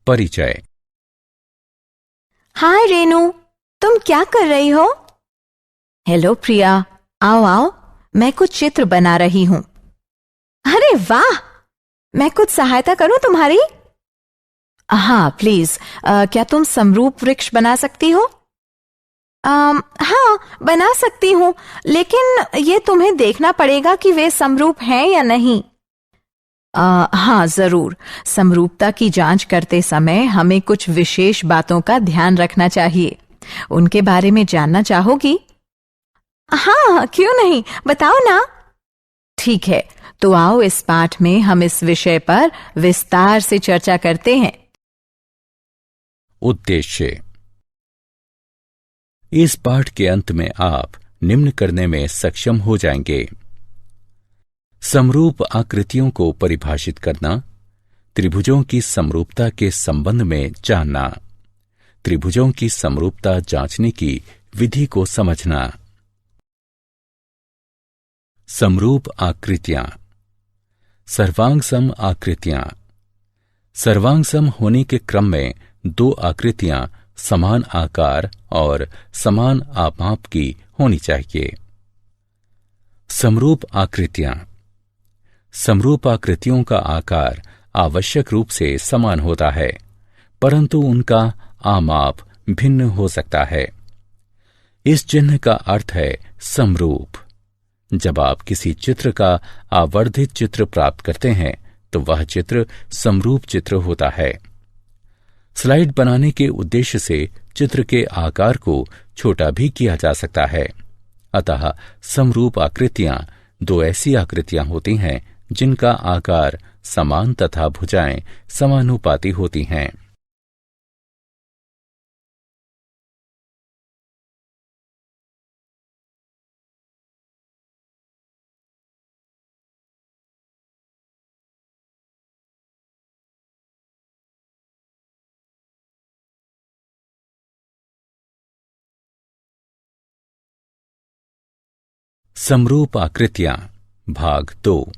परिचय। हाय रेनू, तुम क्या कर रही हो? हेलो प्रिया, आओ आओ, मैं कुछ चित्र बना रही हूं। अरे वाह, मैं कुछ सहायता करूं तुम्हारी? हाँ प्लीज, क्या तुम समरूप वृक्ष बना सकती हो? हाँ बना सकती हूँ, लेकिन ये तुम्हें देखना पड़ेगा कि वे समरूप हैं या नहीं। हाँ जरूर, समरूपता की जांच करते समय हमें कुछ विशेष बातों का ध्यान रखना चाहिए। उनके बारे में जानना चाहोगी? हाँ क्यों नहीं, बताओ ना। ठीक है, तो आओ इस पाठ में हम इस विषय पर विस्तार से चर्चा करते हैं। उद्देश्य। इस पाठ के अंत में आप निम्न करने में सक्षम हो जाएंगे: समरूप आकृतियों को परिभाषित करना, त्रिभुजों की समरूपता के संबंध में जानना, त्रिभुजों की समरूपता जांचने की विधि को समझना। समरूप आकृतियां। सर्वांगसम आकृतियां। सर्वांगसम होने के क्रम में दो आकृतियां समान आकार और समान आपाप की होनी चाहिए। समरूप आकृतियां। समरूप आकृतियों का आकार आवश्यक रूप से समान होता है, परंतु उनका आमाप भिन्न हो सकता है। इस चिन्ह का अर्थ है समरूप। जब आप किसी चित्र का आवर्धित चित्र प्राप्त करते हैं तो वह चित्र समरूप चित्र होता है। स्लाइड बनाने के उद्देश्य से चित्र के आकार को छोटा भी किया जा सकता है। अतः समरूप आकृतियां दो ऐसी आकृतियां होती हैं जिनका आकार समान तथा भुजाएं समानुपाती होती हैं। समरूप आकृतियां भाग 2।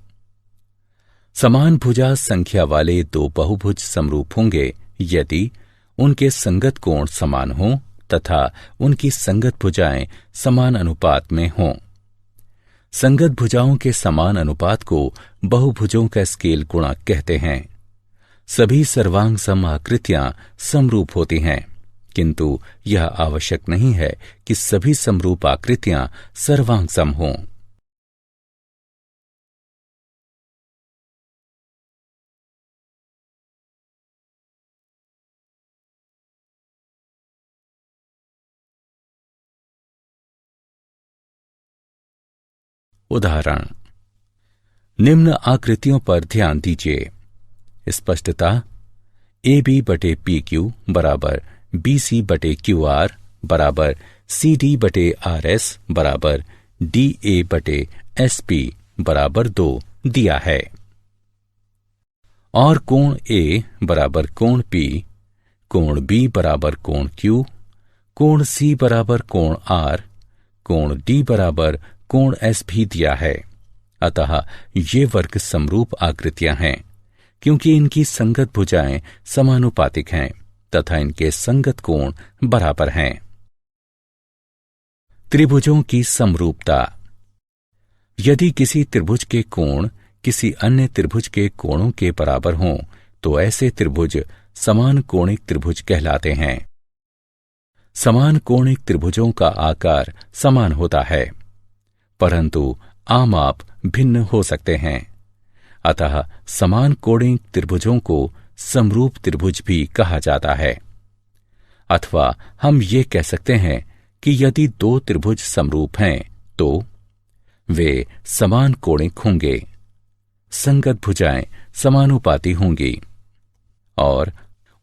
समान भुजा संख्या वाले दो बहुभुज समरूप होंगे यदि उनके संगत कोण समान हों तथा उनकी संगत भुजाएं समान अनुपात में हों। संगत भुजाओं के समान अनुपात को बहुभुजों का स्केल गुणक कहते हैं। सभी सर्वांग सम आकृतियां समरूप होती हैं, किंतु यह आवश्यक नहीं है कि सभी समरूप आकृतियां सर्वांग सम हों। उदाहरण: निम्न आकृतियों पर ध्यान दीजिए। स्पष्टता: AB/PQ बराबर BC/QR बराबर CD/RS बराबर DA/SP बराबर 2 दिया है। और कोण A बराबर कोण P, कोण B बराबर कोण Q, कोण C बराबर कोण R, कोण D बराबर कोण S भी दिया है। अतः ये वर्ग समरूप आकृतियां हैं क्योंकि इनकी संगत भुजाएं समानुपातिक हैं तथा इनके संगत कोण बराबर हैं। त्रिभुजों की समरूपता। यदि किसी त्रिभुज के कोण किसी अन्य त्रिभुज के कोणों के बराबर हों तो ऐसे त्रिभुज समान कोणिक त्रिभुज कहलाते हैं। समान कोणिक त्रिभुजों का आकार समान होता है, परंतु आमाप भिन्न हो सकते हैं। अतः समान कोणिक त्रिभुजों को समरूप त्रिभुज भी कहा जाता है। अथवा हम ये कह सकते हैं कि यदि दो त्रिभुज समरूप हैं तो वे समान कोणिक होंगे, संगत भुजाएं समानुपाती होंगी और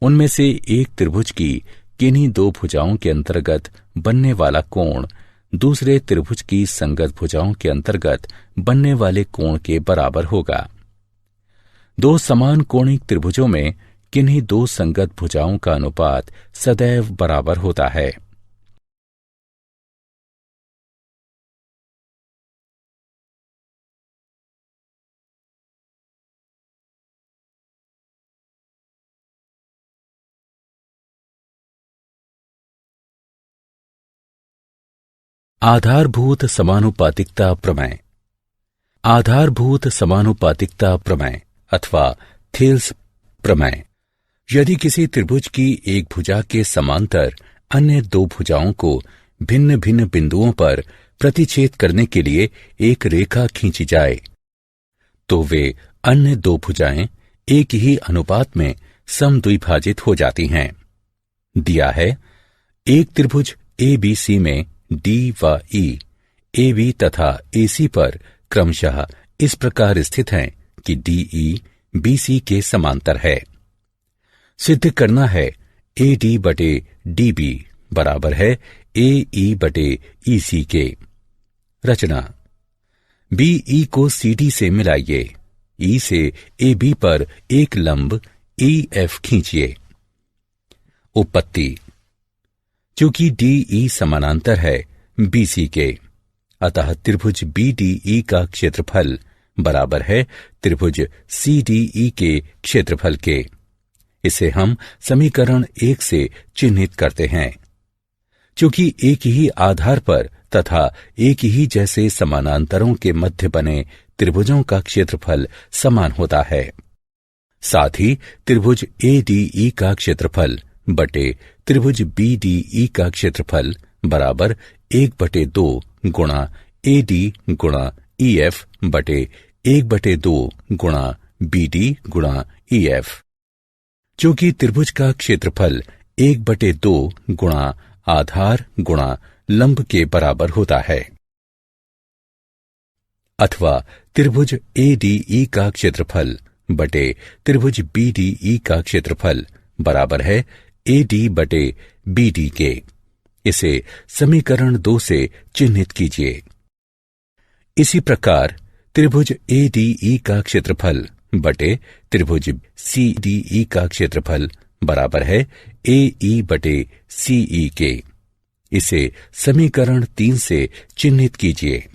उनमें से एक त्रिभुज की किन्हीं दो भुजाओं के अंतर्गत बनने वाला कोण दूसरे त्रिभुज की संगत भुजाओं के अंतर्गत बनने वाले कोण के बराबर होगा। दो समान कोणिक त्रिभुजों में किन्हीं दो संगत भुजाओं का अनुपात सदैव बराबर होता है। आधारभूत समानुपातिकता प्रमेय। आधारभूत समानुपातिकता प्रमेय अथवा थेल्स प्रमेय। यदि किसी त्रिभुज की एक भुजा के समांतर अन्य दो भुजाओं को भिन्न भिन्न बिंदुओं पर प्रतिच्छेद करने के लिए एक रेखा खींची जाए, तो वे अन्य दो भुजाएं एक ही अनुपात में समद्विभाजित हो जाती हैं। दिया है, एक त्रिभुज ABC में D व E AB तथा AC पर क्रमशः इस प्रकार स्थित हैं कि DE BC के समांतर है। सिद्ध करना है AD बटे DB बराबर है AE बटे EC के। रचना: BE को CD से मिलाइए, E से AB पर एक लंब EF खींचिए। उपपत्ति: चूंकि DE समानांतर है BC के, अतः त्रिभुज BDE का क्षेत्रफल बराबर है त्रिभुज CDE के क्षेत्रफल के। इसे हम समीकरण 1 से चिन्हित करते हैं। चूंकि एक ही आधार पर तथा एक ही जैसे समानांतरों के मध्य बने त्रिभुजों का क्षेत्रफल समान होता है, साथ ही त्रिभुज ADE का क्षेत्रफल बटे त्रिभुज BDE का क्षेत्रफल बराबर 1/2 गुणा AD गुणा EF बटे 1/2 गुणा BD गुणा EF। चूंकि त्रिभुज का क्षेत्रफल 1/2 गुणा आधार गुणा लंब के बराबर होता है, अथवा त्रिभुज ADE का क्षेत्रफल बटे त्रिभुज BDE का क्षेत्रफल बराबर है AD बटे BD के। इसे समीकरण 2 से चिन्हित कीजिए। इसी प्रकार त्रिभुज ADE का क्षेत्रफल बटे त्रिभुज CDE का क्षेत्रफल बराबर है AE बटे CE के। इसे समीकरण 3 से चिन्हित कीजिए।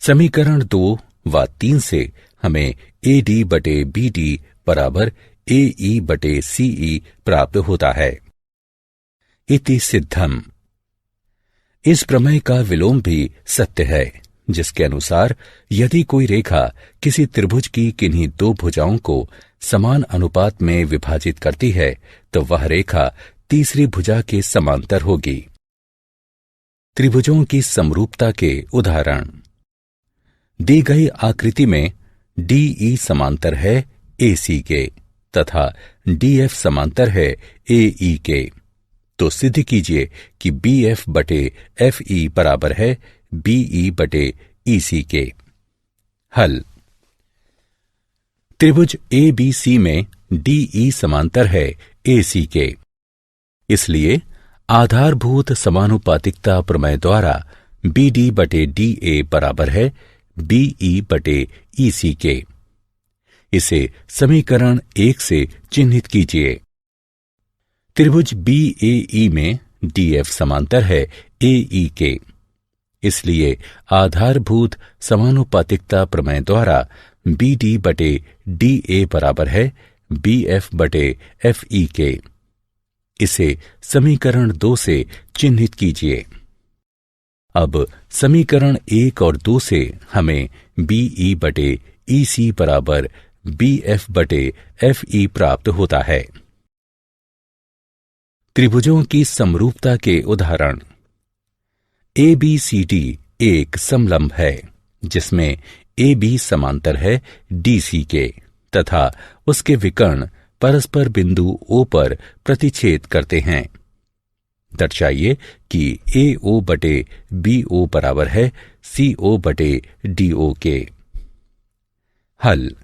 समीकरण 2 व 3 से हमें AD बटे BD बराबर AE बटे CE प्राप्त होता है। इति सिद्धम। इस प्रमेय का विलोम भी सत्य है, जिसके अनुसार यदि कोई रेखा किसी त्रिभुज की किन्हीं दो भुजाओं को समान अनुपात में विभाजित करती है, तो वह रेखा तीसरी भुजा के समांतर होगी। त्रिभुजों की समरूपता के उदाहरण। दी गई आकृति में DE समांतर है AC के तथा DF समांतर है AE के, तो सिद्ध कीजिए कि BF बटे FE बराबर है BE बटे EC के। हल: त्रिभुज ABC में DE समांतर है AC के, इसलिए आधारभूत समानुपातिकता प्रमेय द्वारा BD बटे DA बराबर है BE बटे EC के। इसे समीकरण 1 से चिन्हित कीजिए। त्रिभुज BAE में DF समांतर है AE के, इसलिए आधारभूत समानुपातिकता प्रमेय द्वारा BD बटे DA बराबर है BF बटे FE के। इसे समीकरण 2 से चिन्हित कीजिए। अब समीकरण 1 और 2 से हमें BE बटे EC बराबर BF बटे FE प्राप्त होता है। त्रिभुजों की समरूपता के उदाहरण। ABCD एक समलंब है, जिसमें AB समांतर है DC के तथा उसके विकर्ण परस्पर बिंदु O पर प्रतिच्छेद करते हैं। दर्शाइए कि AO बटे BO बराबर है CO बटे DO के। हल: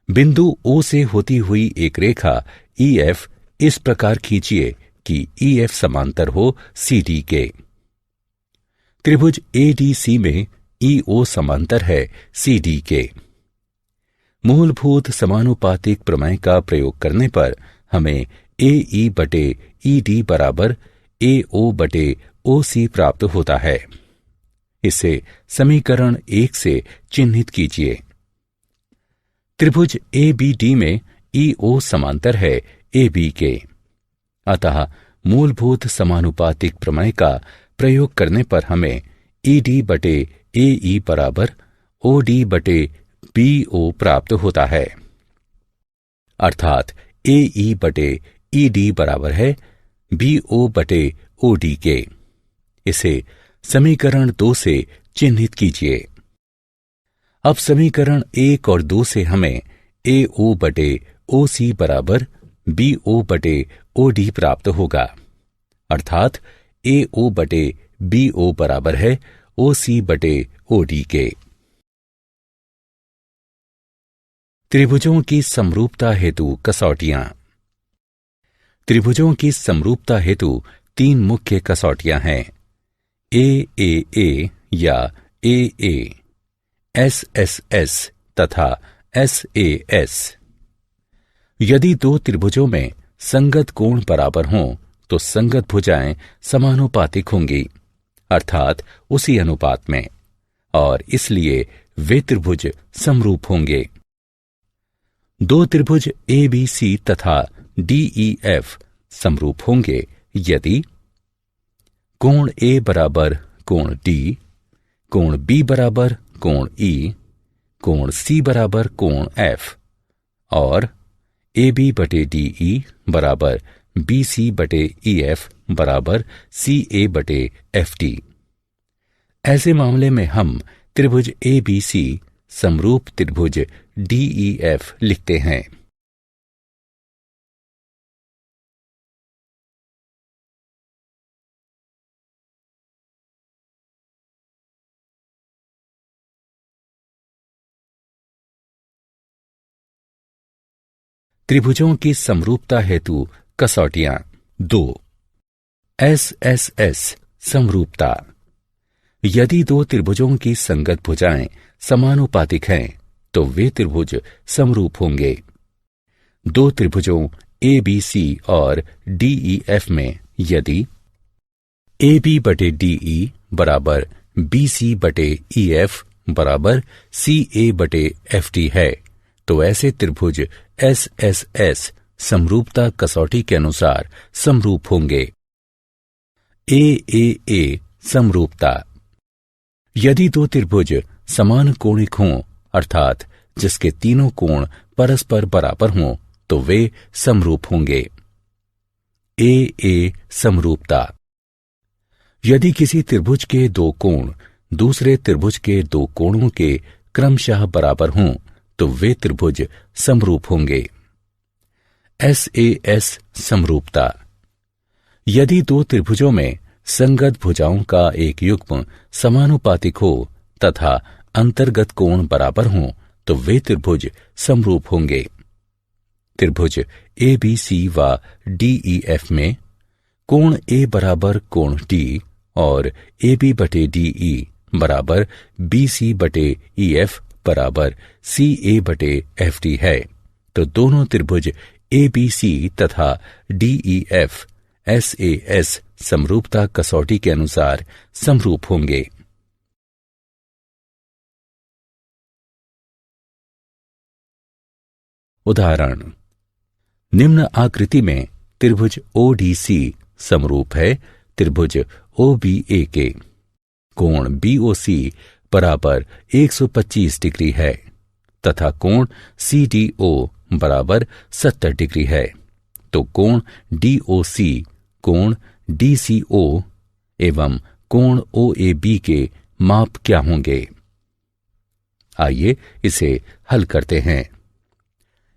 बिंदु O से होती हुई एक रेखा EF इस प्रकार खींचिए कि EF समांतर हो CD के। त्रिभुज ADC में EO समांतर है CD के। मूलभूत समानुपातिक प्रमेय का प्रयोग करने पर हमें AE बटे ED बराबर AO बटे OC प्राप्त होता है। इसे समीकरण 1 से चिन्हित कीजिए। त्रिभुज ABD में EO समांतर है AB के, अतः मूलभूत समानुपातिक प्रमेय का प्रयोग करने पर हमें ED बटे AE बराबर OD बटे BO प्राप्त होता है, अर्थात AE बटे ED बराबर है BO बटे OD के। इसे समीकरण 2 से चिन्हित कीजिए। अब समीकरण 1 और 2 से हमें AO बटे OC बराबर BO बटे OD प्राप्त होगा, अर्थात AO बटे BO बराबर है OC बटे OD के। त्रिभुजों की समरूपता हेतु कसौटियां। त्रिभुजों की समरूपता हेतु 3 मुख्य कसौटियां हैं, AAA या AA, SSS तथा SAS। यदि 2 त्रिभुजों में संगत कोण बराबर हों तो संगत भुजाएं समानुपातिक होंगी, अर्थात उसी अनुपात में, और इसलिए वे त्रिभुज समरूप होंगे। 2 त्रिभुज ABC तथा DEF समरूप होंगे यदि कोण A बराबर कोण D, कोण B बराबर कोण E, कोण C बराबर कोण F और AB बटे DE बराबर BC बटे EF बराबर CA बटे FD। ऐसे मामले में हम त्रिभुज ABC समरूप त्रिभुज DEF लिखते हैं। त्रिभुजों की समरूपता हेतु कसौटियां। 2. SSS समरूपता। यदि 2 त्रिभुजों की संगत भुजाएं समानुपातिक हैं तो वे त्रिभुज समरूप होंगे। 2 त्रिभुजों ABC और DEF में यदि AB बटे DE बराबर BC बटे EF बराबर CA बटे FD है तो ऐसे त्रिभुज SSS समरूपता कसौटी के अनुसार समरूप होंगे। AAA समरूपता। यदि 2 त्रिभुज समान कोणिक हों, अर्थात जिसके तीनों कोण परस्पर बराबर हों, तो वे समरूप होंगे। AA समरूपता। यदि किसी त्रिभुज के 2 कोण दूसरे त्रिभुज के 2 कोणों के क्रमशः बराबर हों तो वे त्रिभुज समरूप होंगे। SAS समरूपता। यदि 2 त्रिभुजों में संगत भुजाओं का एक युग्म समानुपातिक हो तथा अंतर्गत कोण बराबर हों तो वे त्रिभुज समरूप होंगे। त्रिभुज ABC व DEF में कोण A बराबर कोण D और AB बटे DE बराबर BC बटे EF बराबर CA बटे FD है तो दोनों त्रिभुज ABC तथा DEF SAS समरूपता कसौटी के अनुसार समरूप होंगे। उदाहरण, निम्न आकृति में त्रिभुज ODC समरूप है त्रिभुज OBA के। कोण BOC बराबर 125 डिग्री है तथा कोण CDO बराबर 70 डिग्री है तो कोण DOC, कोण DCO एवं कोण OAB के माप क्या होंगे? आइए इसे हल करते हैं।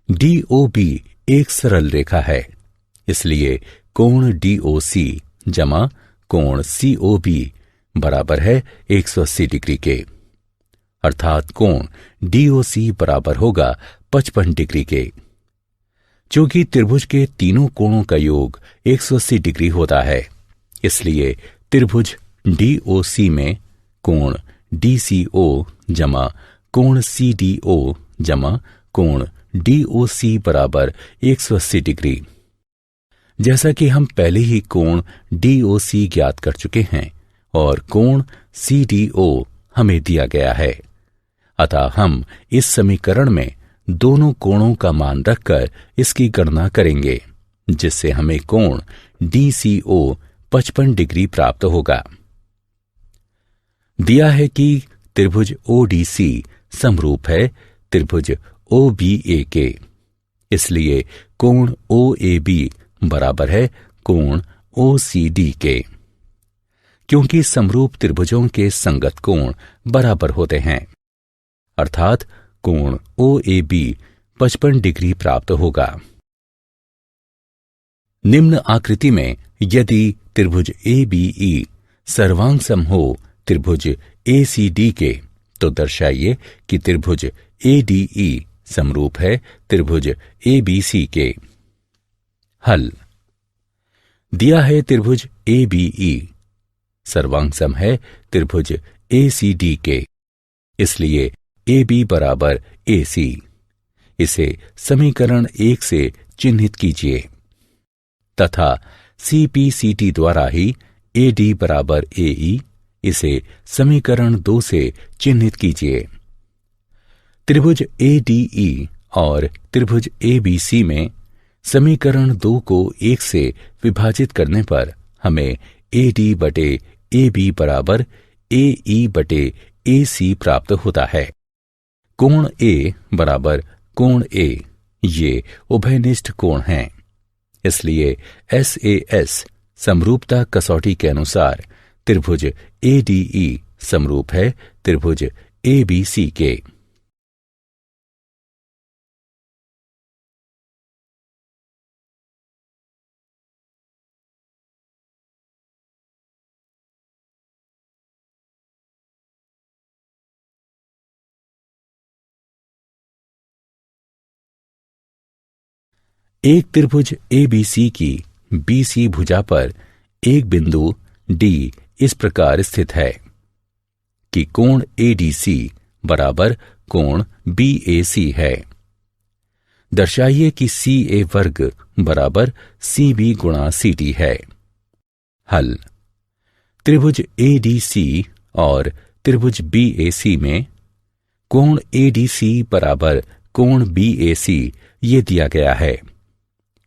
DOB एक सरल रेखा है, इसलिए कोण DOC जमा कोण COB बराबर है 180 डिग्री के, अर्थात कोण DOC बराबर होगा 55 डिग्री के। चूंकि त्रिभुज के तीनों कोणों का योग 180 डिग्री होता है, इसलिए त्रिभुज DOC में कोण DCO जमा कोण CDO जमा कोण DOC बराबर 180 डिग्री। जैसा कि हम पहले ही कोण DOC ज्ञात कर चुके हैं और कोण CDO हमें दिया गया है, अतः हम इस समीकरण में दोनों कोणों का मान रखकर इसकी गणना करेंगे, जिससे हमें कोण DCO 55 डिग्री प्राप्त होगा। दिया है कि त्रिभुज ODC समरूप है त्रिभुज OBA के, इसलिए कोण OAB बराबर है कोण OCD के। क्योंकि समरूप त्रिभुजों के संगत कोण बराबर होते हैं, अर्थात कोण OAB 55 डिग्री प्राप्त होगा। निम्न आकृति में यदि त्रिभुज ABE सर्वांग हो त्रिभुज ACD के, तो दर्शाइए कि त्रिभुज ADE समरूप है त्रिभुज ABC के। हल। दिया है त्रिभुज ABE सर्वांग है त्रिभुज ACD के, इसलिए AB बराबर AC। इसे समीकरण 1 से चिन्हित कीजिए तथा CPCT द्वारा ही AD बराबर AE इसे समीकरण 2 से चिन्हित कीजिए। त्रिभुज ADE और त्रिभुज ABC में समीकरण 2 को 1 से विभाजित करने पर हमें AD बटे AB बराबर AE बटे AC प्राप्त होता है। कोण A बराबर कोण A ये उभयनिष्ठ कोण हैं, इसलिए SAS समरूपता कसौटी के अनुसार त्रिभुज ADE समरूप है त्रिभुज ABC के। एक त्रिभुज ABC की BC भुजा पर एक बिंदु D इस प्रकार स्थित है कि कोण ADC बराबर कोण BAC है। दर्शाइए कि CA वर्ग बराबर CB गुणा CD है। हल। त्रिभुज ADC और त्रिभुज BAC में कोण ADC बराबर कोण BAC ये दिया गया है।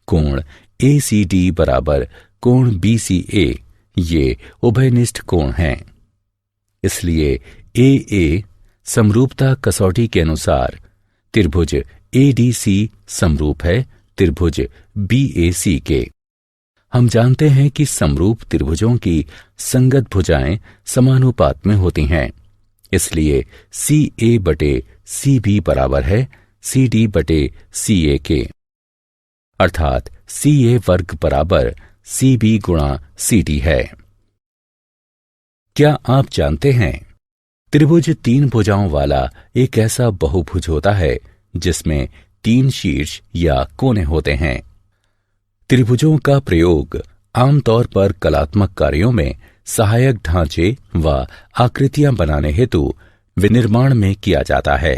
कोण ACD बराबर कोण BCA ये उभयनिष्ठ कोण हैं, इसलिए AA समरूपता कसौटी के अनुसार त्रिभुज ADC समरूप है त्रिभुज BAC के। हम जानते हैं कि समरूप त्रिभुजों की संगत भुजाएं समानुपात में होती हैं, इसलिए CA बटे CB बराबर है CD बटे CA के, अर्थात CA वर्ग बराबर CB गुणा CD है। क्या आप जानते हैं त्रिभुज 3 भुजाओं वाला एक ऐसा बहुभुज होता है जिसमें 3 शीर्ष या कोने होते हैं। त्रिभुजों का प्रयोग आमतौर पर कलात्मक कार्यों में सहायक ढांचे व आकृतियां बनाने हेतु विनिर्माण में किया जाता है।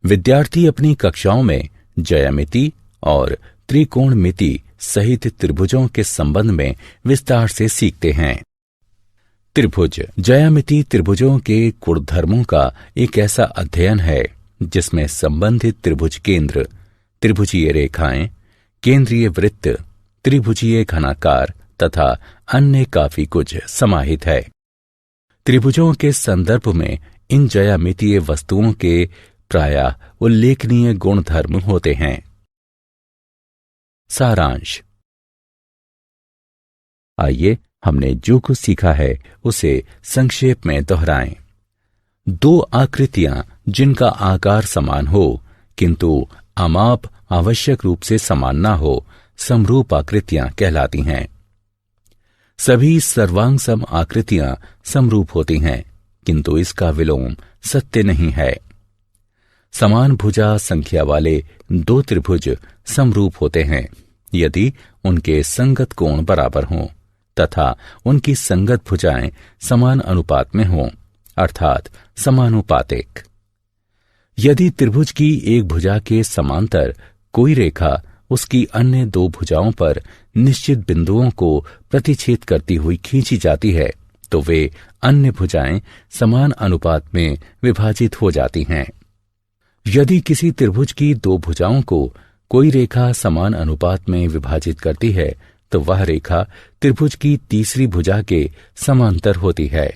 विद्यार्थी अपनी कक्षाओं में ज्यामिति और त्रिकोणमिति सहित त्रिभुजों के संबंध में विस्तार से सीखते हैं। त्रिभुज ज्यामिति त्रिभुजों के गुणधर्मों का एक ऐसा अध्ययन है जिसमें संबंधित त्रिभुज केंद्र, त्रिभुजीय रेखाएं, केंद्रीय वृत्त, त्रिभुजीय घनाकार तथा अन्य काफी कुछ समाहित है। त्रिभुजों के संदर्भ में इन ज्यामितीय वस्तुओं के प्रायः उल्लेखनीय गुणधर्म होते हैं। सारांश। आइए हमने जो कुछ सीखा है उसे संक्षेप में दोहराएं। 2 आकृतियां जिनका आकार समान हो किंतु अमाप आवश्यक रूप से समान ना हो, समरूप आकृतियां कहलाती हैं। सभी सर्वांगसम आकृतियां समरूप होती हैं, किंतु इसका विलोम सत्य नहीं है। समान भुजा संख्या वाले 2 त्रिभुज समरूप होते हैं यदि उनके संगत कोण बराबर हों तथा उनकी संगत भुजाएं समान अनुपात में हों, अर्थात समानुपातिक। यदि त्रिभुज की एक भुजा के समांतर कोई रेखा उसकी अन्य 2 भुजाओं पर निश्चित बिंदुओं को प्रतिच्छेद करती हुई खींची जाती है तो वे अन्य भुजाएं समान अनुपात में विभाजित हो जाती हैं। यदि किसी त्रिभुज की 2 भुजाओं को कोई रेखा समान अनुपात में विभाजित करती है तो वह रेखा त्रिभुज की तीसरी भुजा के समांतर होती है।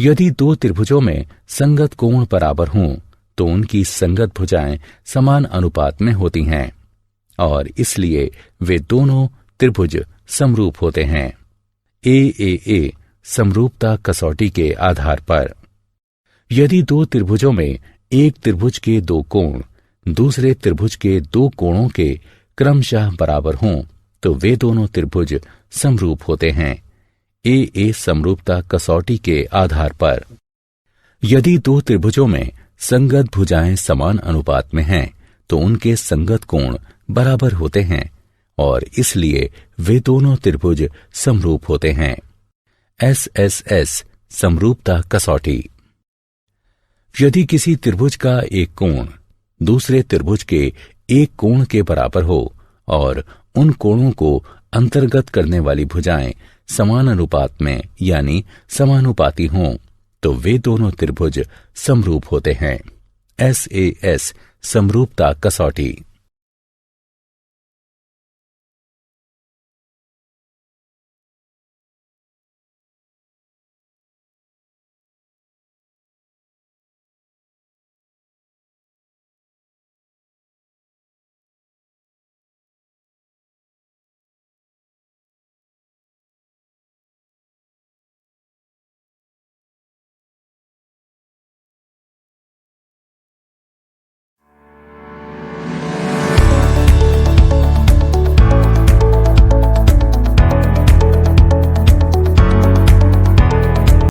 यदि दो त्रिभुजों में संगत कोण बराबर हों तो उनकी संगत भुजाएं समान अनुपात में होती हैं और इसलिए वे दोनों त्रिभुज समरूप होते हैं। ए समरूपता कसौटी के आधार पर यदि दो त्रिभुजों में एक त्रिभुज के दो कोण दूसरे त्रिभुज के दो कोणों के क्रमशः बराबर हों तो वे दोनों त्रिभुज समरूप होते हैं। ए समरूपता कसौटी के आधार पर यदि दो त्रिभुजों में संगत भुजाएं समान अनुपात में हैं तो उनके संगत कोण बराबर होते हैं और इसलिए वे दोनों त्रिभुज समरूप होते हैं। एस समरूपता कसौटी यदि किसी त्रिभुज का एक कोण दूसरे त्रिभुज के एक कोण के बराबर हो और उन कोणों को अंतर्गत करने वाली भुजाएं समान अनुपात में यानी समानुपाती हों तो वे दोनों त्रिभुज समरूप होते हैं। एस समरूपता कसौटी।